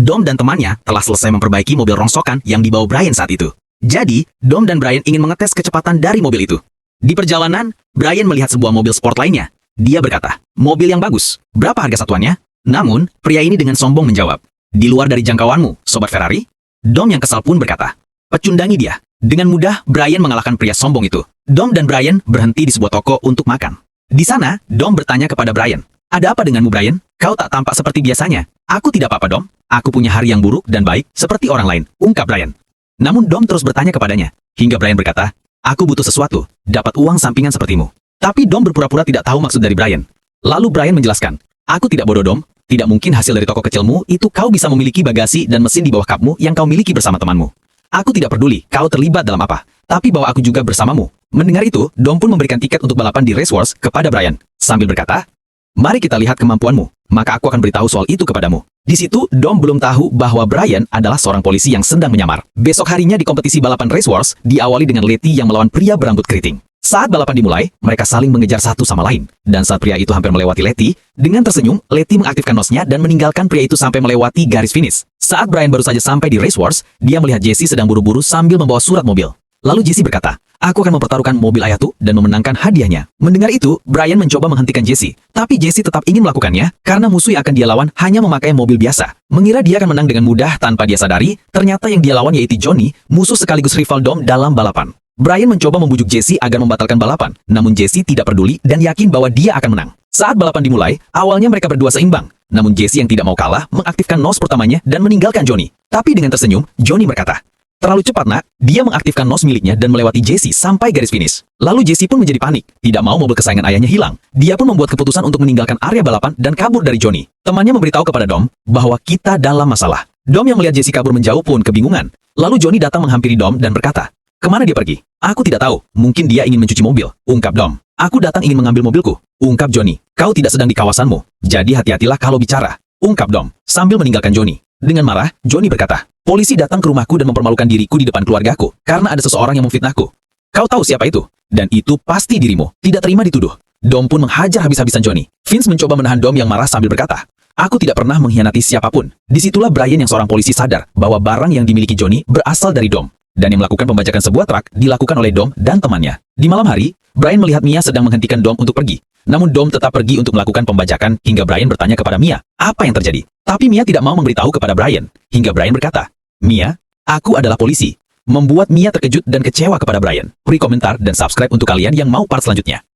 Dom dan temannya telah selesai memperbaiki mobil rongsokan yang dibawa Brian saat itu. Jadi, Dom dan Brian ingin mengetes kecepatan dari mobil itu. Di perjalanan, Brian melihat sebuah mobil sport lainnya. Dia berkata, "Mobil yang bagus, berapa harga satuannya?" Namun, pria ini dengan sombong menjawab, "Di luar dari jangkauanmu, Sobat Ferrari." Dom yang kesal pun berkata, "Pecundangi dia." Dengan mudah, Brian mengalahkan pria sombong itu. Dom dan Brian berhenti di sebuah toko untuk makan. Di sana, Dom bertanya kepada Brian, "Ada apa denganmu, Brian? Kau tak tampak seperti biasanya." "Aku tidak apa-apa, Dom. Aku punya hari yang buruk dan baik, seperti orang lain," ungkap Brian. Namun Dom terus bertanya kepadanya, hingga Brian berkata, "Aku butuh sesuatu, dapat uang sampingan sepertimu." Tapi Dom berpura-pura tidak tahu maksud dari Brian. Lalu Brian menjelaskan, "Aku tidak bodoh, Dom. Tidak mungkin hasil dari toko kecilmu itu kau bisa memiliki bagasi dan mesin di bawah kapmu yang kau miliki bersama temanmu. Aku tidak peduli kau terlibat dalam apa, tapi bawa aku juga bersamamu." Mendengar itu, Dom pun memberikan tiket untuk balapan di Race Wars kepada Brian, sambil berkata, "Mari kita lihat kemampuanmu, maka aku akan beritahu soal itu kepadamu." Di situ, Dom belum tahu bahwa Brian adalah seorang polisi yang sedang menyamar. Besok harinya di kompetisi balapan Race Wars, diawali dengan Letty yang melawan pria berambut keriting. Saat balapan dimulai, mereka saling mengejar satu sama lain. Dan saat pria itu hampir melewati Letty, dengan tersenyum, Letty mengaktifkan nosnya dan meninggalkan pria itu sampai melewati garis finish. Saat Brian baru saja sampai di Race Wars, dia melihat Jesse sedang buru-buru sambil membawa surat mobil. Lalu Jesse berkata, "Aku akan mempertaruhkan mobil ayahku dan memenangkan hadiahnya." Mendengar itu, Brian mencoba menghentikan Jesse. Tapi Jesse tetap ingin melakukannya, karena musuh yang akan dia lawan hanya memakai mobil biasa. Mengira dia akan menang dengan mudah tanpa dia sadari, ternyata yang dia lawan yaitu Johnny, musuh sekaligus rival Dom dalam balapan. Brian mencoba membujuk Jesse agar membatalkan balapan, namun Jesse tidak peduli dan yakin bahwa dia akan menang. Saat balapan dimulai, awalnya mereka berdua seimbang, namun Jesse yang tidak mau kalah mengaktifkan nos pertamanya dan meninggalkan Johnny. Tapi dengan tersenyum, Johnny berkata, "Terlalu cepat, nak." Dia mengaktifkan nos miliknya dan melewati Jesse sampai garis finish. Lalu Jesse pun menjadi panik, tidak mau mobil kesayangan ayahnya hilang. Dia pun membuat keputusan untuk meninggalkan area balapan dan kabur dari Johnny. Temannya memberitahu kepada Dom bahwa kita dalam masalah. Dom yang melihat Jesse kabur menjauh pun kebingungan. Lalu Johnny datang menghampiri Dom dan berkata, "Kemana dia pergi?" "Aku tidak tahu, mungkin dia ingin mencuci mobil," ungkap Dom. "Aku datang ingin mengambil mobilku," ungkap Johnny. "Kau tidak sedang di kawasanmu, jadi hati-hatilah kalau bicara," ungkap Dom, sambil meninggalkan Johnny. Dengan marah, Johnny berkata, "Polisi datang ke rumahku dan mempermalukan diriku di depan keluargaku, karena ada seseorang yang memfitnahku. Kau tahu siapa itu? Dan itu pasti dirimu, tidak terima dituduh." Dom pun menghajar habis-habisan Johnny. Vince mencoba menahan Dom yang marah sambil berkata, "Aku tidak pernah mengkhianati siapapun." Disitulah Brian yang seorang polisi sadar bahwa barang yang dimiliki Johnny berasal dari Dom. Dan yang melakukan pembajakan sebuah truk dilakukan oleh Dom dan temannya. Di malam hari, Brian melihat Mia sedang menghentikan Dom untuk pergi. Namun Dom tetap pergi untuk melakukan pembajakan hingga Brian bertanya kepada Mia, apa yang terjadi? Tapi Mia tidak mau memberitahu kepada Brian, hingga Brian berkata, "Mia, aku adalah polisi." Membuat Mia terkejut dan kecewa kepada Brian. Beri komentar dan subscribe untuk kalian yang mau part selanjutnya.